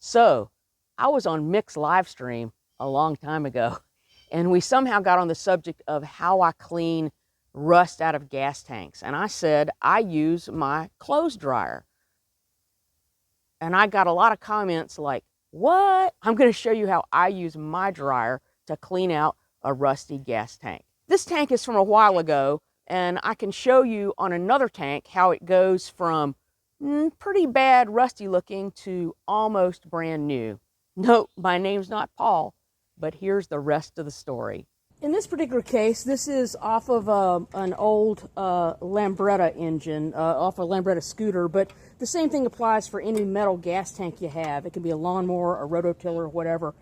So I was on Mick's live stream a long time ago, and we somehow got on the subject of how I clean rust out of gas tanks. And I said, I use my clothes dryer. And I got a lot of comments like, what? I'm going to show you how I use my dryer to clean out a rusty gas tank. This tank is from a while ago, and I can show you on another tank how it goes from pretty bad rusty looking to almost brand new. No, my name's not Paul, but here's the rest of the story. In this particular case, this is off of an old Lambretta engine, off a Lambretta scooter, but the same thing applies for any metal gas tank you have. It can be a lawnmower, a rototiller, whatever.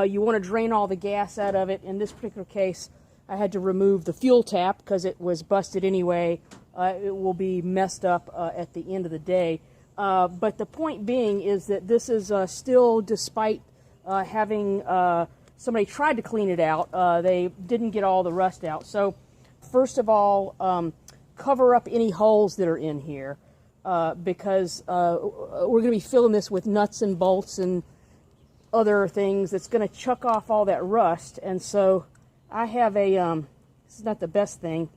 You want to drain all the gas out of it. In this particular case, I had to remove the fuel tap because it was busted anyway. It will be messed up at the end of the day. But the point being is that this is still, despite having somebody tried to clean it out, they didn't get all the rust out. So first of all, cover up any holes that are in here because we're going to be filling this with nuts and bolts and other things that's going to chuck off all that rust. And so I have a, this is not the best thing,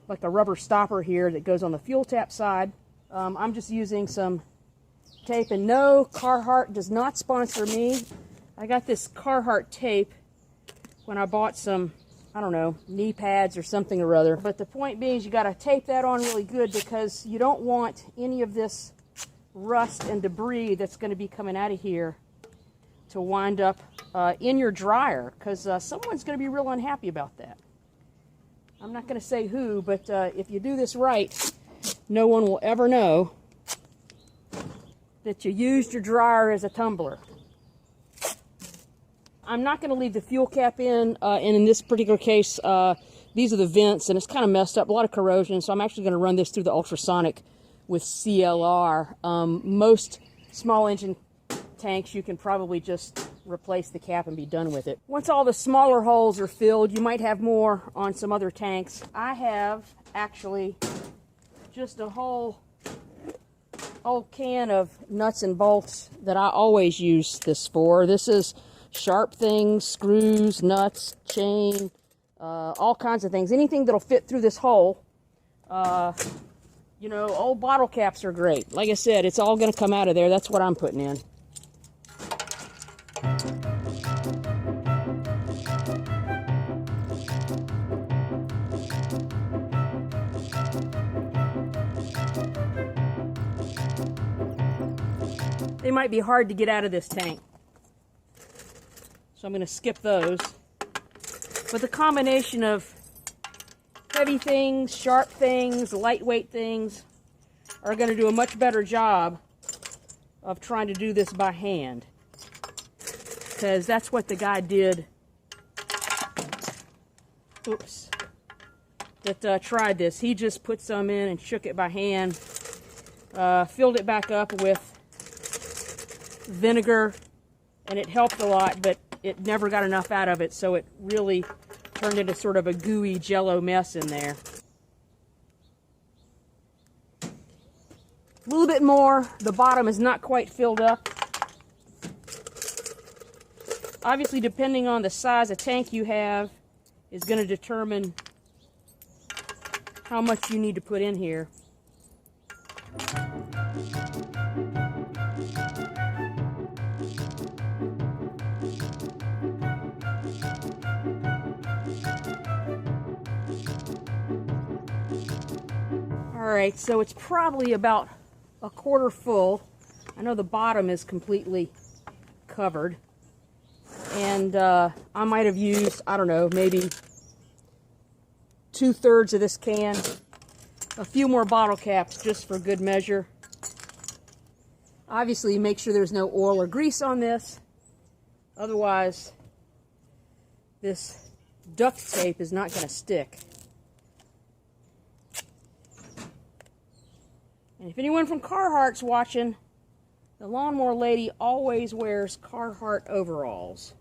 like a rubber stopper here that goes on the fuel tap side. I'm just using some tape, and no, Carhartt does not sponsor me. I got this Carhartt tape when I bought some, I don't know, knee pads or something or other. But the point being is you got to tape that on really good because you don't want any of this rust and debris that's going to be coming out of here to wind up in your dryer, because someone's going to be real unhappy about that. I'm not going to say who, but if you do this right, no one will ever know that you used your dryer as a tumbler. I'm not going to leave the fuel cap in, and in this particular case, these are the vents, and it's kind of messed up, a lot of corrosion, so I'm actually going to run this through the ultrasonic with CLR. Most small engine tanks, you can probably just replace the cap and be done with it. Once all the smaller holes are filled, you might have more on some other tanks. I have actually just a whole old can of nuts and bolts that I always use this for. This is sharp things, screws, nuts, chain, all kinds of things. Anything that'll fit through this hole. You know, old bottle caps are great. Like I said, it's all going to come out of there. That's what I'm putting in. They might be hard to get out of this tank, so I'm going to skip those. But the combination of heavy things, sharp things, lightweight things are going to do a much better job of trying to do this by hand, because that's what the guy did. Oops. That tried this. He just put some in and shook it by hand, filled it back up with vinegar, and it helped a lot, but it never got enough out of it, so it really turned into sort of a gooey jello mess in there. A little bit more. The bottom is not quite filled up. Obviously, depending on the size of tank you have is going to determine how much you need to put in here. Alright, so it's probably about a quarter full. I know the bottom is completely covered. And I might have used, I don't know, maybe 2/3 of this can. A few more bottle caps just for good measure. Obviously, make sure there's no oil or grease on this. Otherwise, this duct tape is not going to stick. And if anyone from Carhartt's watching, the lawnmower lady always wears Carhartt overalls.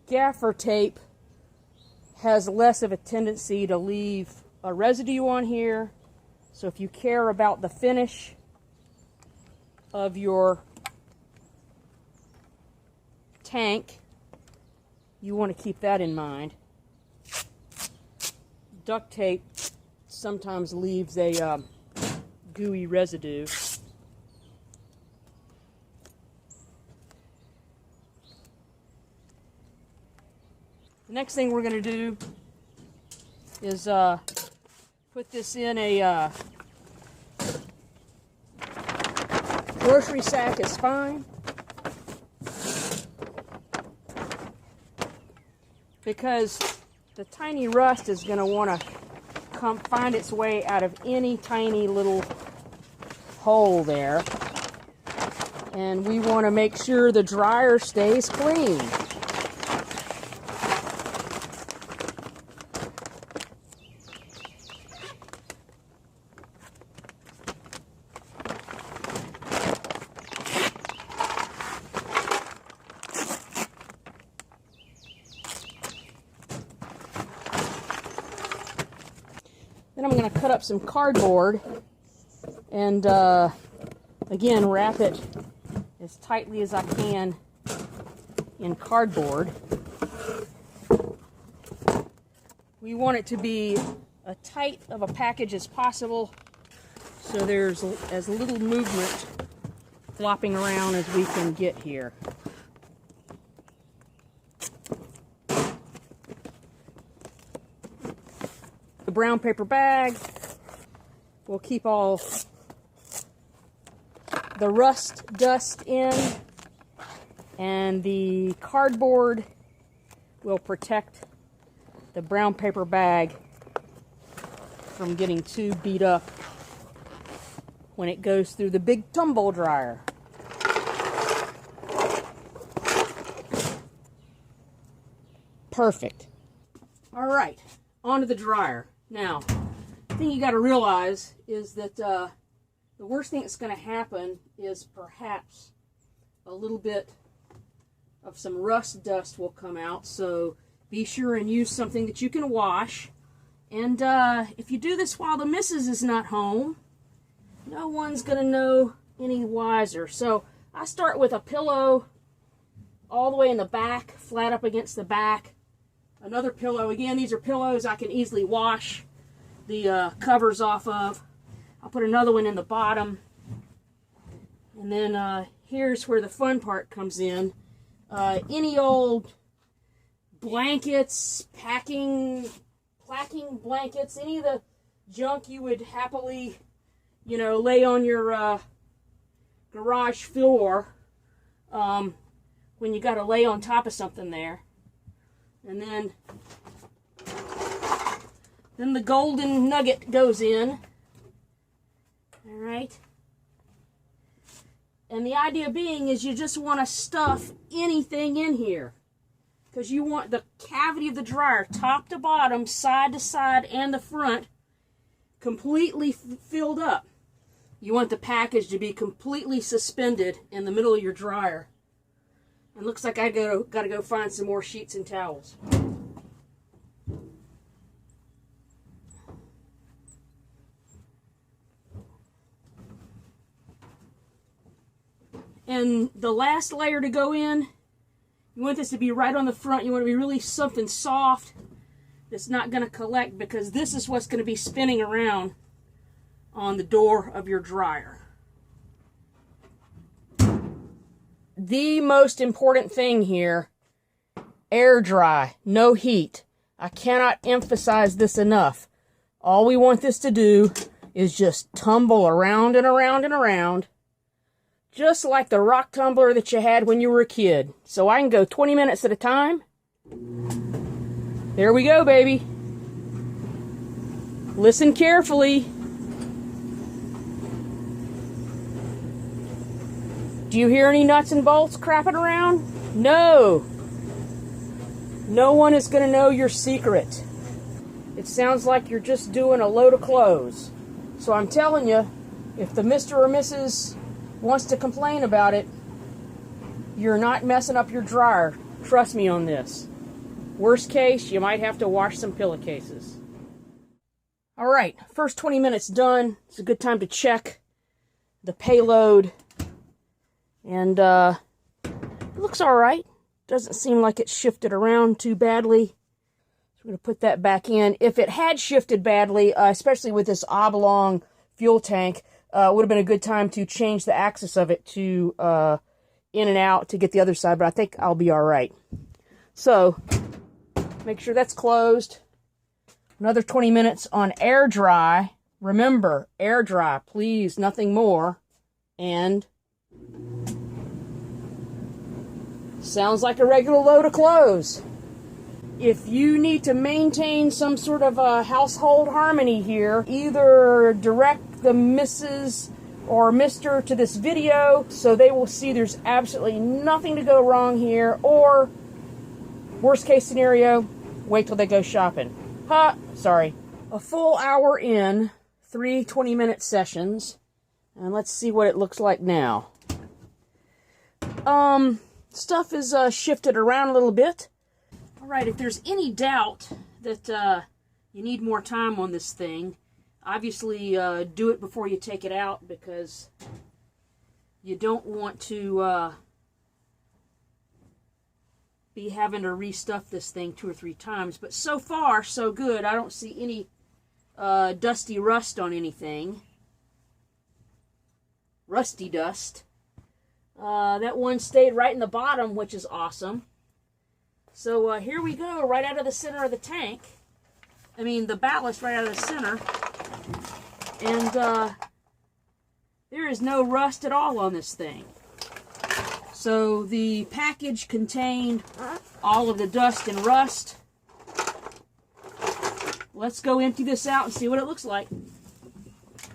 Gaffer tape has less of a tendency to leave a residue on here. So if you care about the finish of your tank, you want to keep that in mind. Duct tape sometimes leaves a gooey residue. The next thing we're going to do is put this in a grocery sack is fine, because the tiny rust is going to want to come find its way out of any tiny little hole there, and we want to make sure the dryer stays clean. Then I'm going to cut up some cardboard and again wrap it as tightly as I can in cardboard. We want it to be as tight of a package as possible, so there's as little movement flopping around as we can get here. The brown paper bag will keep all the rust dust in, and the cardboard will protect the brown paper bag from getting too beat up when it goes through the big tumble dryer. Perfect. All right, onto the dryer. Now, the thing you got to realize is that the worst thing that's going to happen is perhaps a little bit of some rust dust will come out, so be sure and use something that you can wash. And if you do this while the missus is not home, no one's going to know any wiser. So I start with a pillow all the way in the back, flat up against the back. Another pillow. Again, these are pillows I can easily wash the covers off of. I'll put another one in the bottom. And then here's where the fun part comes in. Any old blankets, placking blankets, any of the junk you would happily, you know, lay on your garage floor when you got to lay on top of something there. And then the golden nugget goes in. All right. And the idea being is you just want to stuff anything in here, because you want the cavity of the dryer, top to bottom, side to side, and the front, completely filled up. You want the package to be completely suspended in the middle of your dryer. And looks like I gotta go find some more sheets and towels. And the last layer to go in, you want this to be right on the front. You want to be really something soft that's not going to collect, because this is what's going to be spinning around on the door of your dryer. The most important thing here, air dry, no heat. I cannot emphasize this enough. All we want this to do is just tumble around and around and around, just like the rock tumbler that you had when you were a kid. So I can go 20 minutes at a time. There we go, baby. Listen carefully. Do you hear any nuts and bolts crapping around? No. No one is going to know your secret. It sounds like you're just doing a load of clothes. So I'm telling you, if the Mr. or Mrs. wants to complain about it, you're not messing up your dryer. Trust me on this. Worst case, you might have to wash some pillowcases. All right, first 20 minutes done. It's a good time to check the payload. And it looks all right. Doesn't seem like it shifted around too badly. So we're going to put that back in. If it had shifted badly, especially with this oblong fuel tank, it would have been a good time to change the axis of it to in and out to get the other side, but I think I'll be all right. So make sure that's closed. Another 20 minutes on air dry. Remember, air dry, please, nothing more. And sounds like a regular load of clothes. If you need to maintain some sort of a household harmony here, either direct the Mrs. or Mr. to this video so they will see there's absolutely nothing to go wrong here, or worst case scenario, wait till they go shopping. Sorry. A full hour in, 3 20-minute sessions, and let's see what it looks like now. Stuff is shifted around a little bit. All right, if there's any doubt that you need more time on this thing, obviously do it before you take it out, because you don't want to be having to restuff this thing 2 or 3 times. But so far, so good. I don't see any dusty rust on anything. Rusty dust. That one stayed right in the bottom, which is awesome. So here we go, right out of the center of the tank. I mean, the ballast right out of the center. And there is no rust at all on this thing. So the package contained all of the dust and rust. Let's go empty this out and see what it looks like.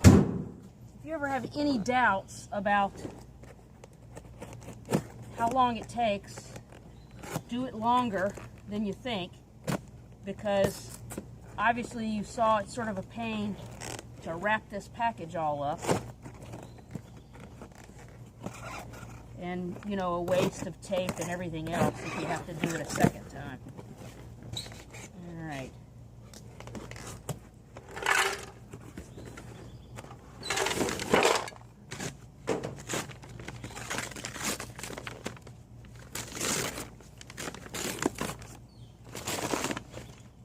If you ever have any doubts about how long it takes, do it longer than you think, because obviously you saw it's sort of a pain to wrap this package all up. And, you know, a waste of tape and everything else if you have to do it a second time. All right.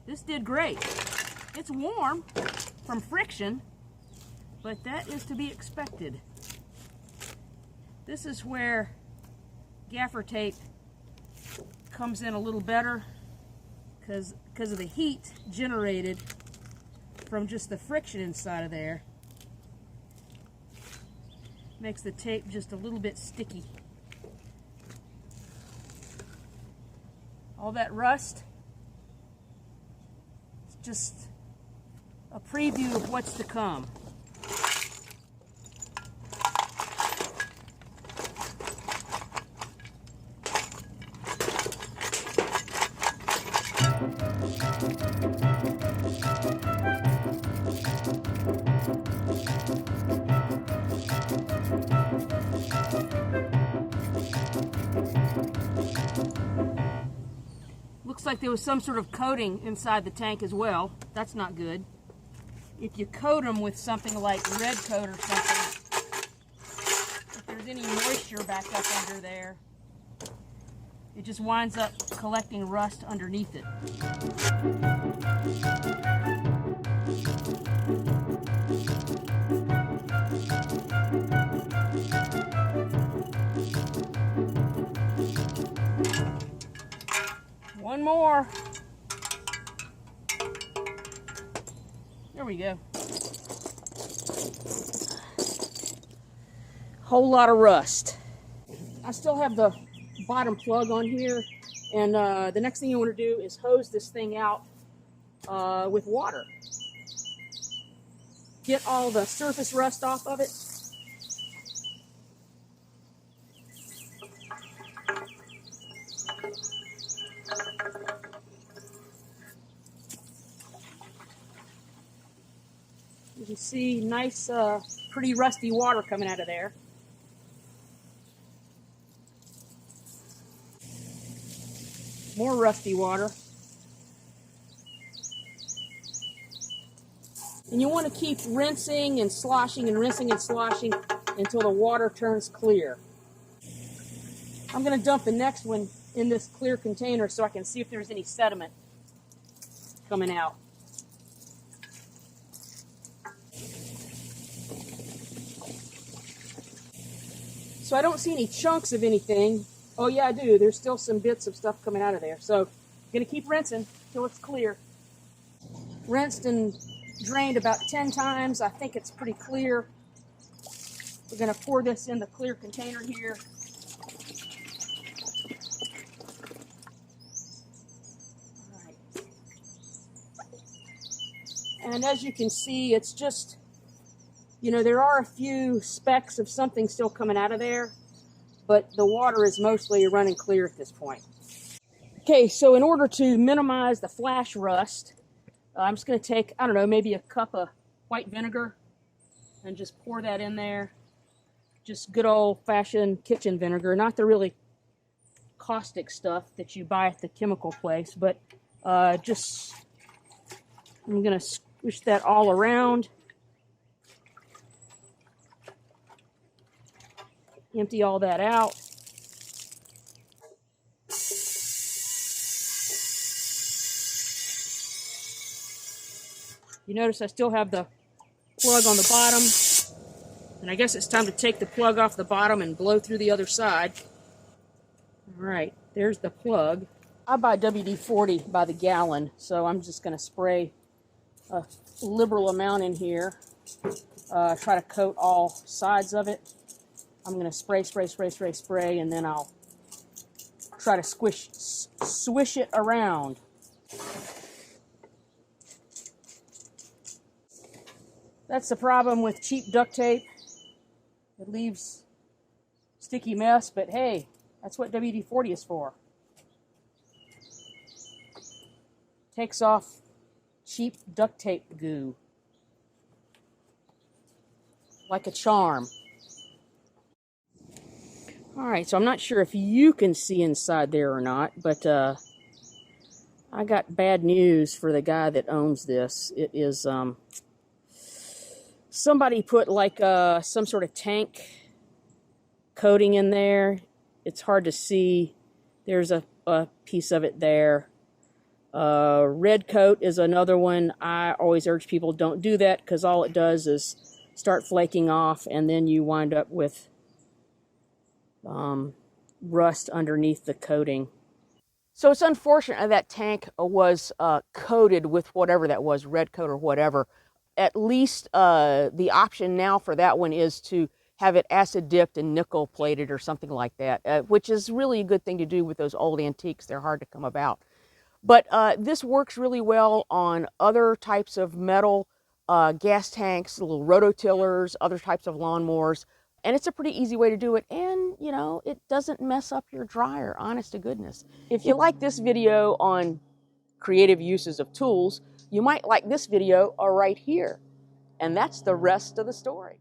This did great. It's warm from friction, but that is to be expected. This is where gaffer tape comes in a little better, because of the heat generated from just the friction inside of there. Makes the tape just a little bit sticky. All that rust, it's just a preview of what's to come. Looks like there was some sort of coating inside the tank as well. That's not good. If you coat them with something like red coat or something, if there's any moisture back up under there, it just winds up collecting rust underneath it. One more. There we go. Whole lot of rust. I still have the bottom plug on here, and the next thing you want to do is hose this thing out with water. Get all the surface rust off of it. You can see nice, pretty rusty water coming out of there. More rusty water. And you want to keep rinsing and sloshing and rinsing and sloshing until the water turns clear. I'm going to dump the next one in this clear container so I can see if there's any sediment coming out. So I don't see any chunks of anything. Oh yeah, I do. There's still some bits of stuff coming out of there. So I'm gonna keep rinsing till it's clear. Rinsed and drained about 10 times. I think it's pretty clear. We're gonna pour this in the clear container here. All right. And as you can see, it's just, you know, there are a few specks of something still coming out of there, but the water is mostly running clear at this point. Okay, so in order to minimize the flash rust, I'm just going to take, I don't know, maybe a cup of white vinegar and just pour that in there. Just good old-fashioned kitchen vinegar, not the really caustic stuff that you buy at the chemical place, but just, I'm going to squish that all around. Empty all that out. You notice I still have the plug on the bottom, and I guess it's time to take the plug off the bottom and blow through the other side. All right, there's the plug. I buy WD-40 by the gallon, so I'm just going to spray a liberal amount in here. Try to coat all sides of it. I'm going to spray, and then I'll try to swish it around. That's the problem with cheap duct tape. It leaves sticky mess, but hey, that's what WD-40 is for. Takes off cheap duct tape goo. Like a charm. All right, so I'm not sure if you can see inside there or not, but I got bad news for the guy that owns this. It is, somebody put like some sort of tank coating in there. It's hard to see. There's a piece of it there. Red coat is another one. I always urge people don't do that because all it does is start flaking off, and then you wind up with rust underneath the coating. So it's unfortunate that tank was coated with whatever that was, red coat or whatever. At least the option now for that one is to have it acid dipped and nickel plated or something like that, which is really a good thing to do with those old antiques. They're hard to come about. But this works really well on other types of metal gas tanks, little rototillers, other types of lawnmowers. And it's a pretty easy way to do it. And, you know, it doesn't mess up your dryer, honest to goodness. If you like this video on creative uses of tools, you might like this video right here. And that's the rest of the story.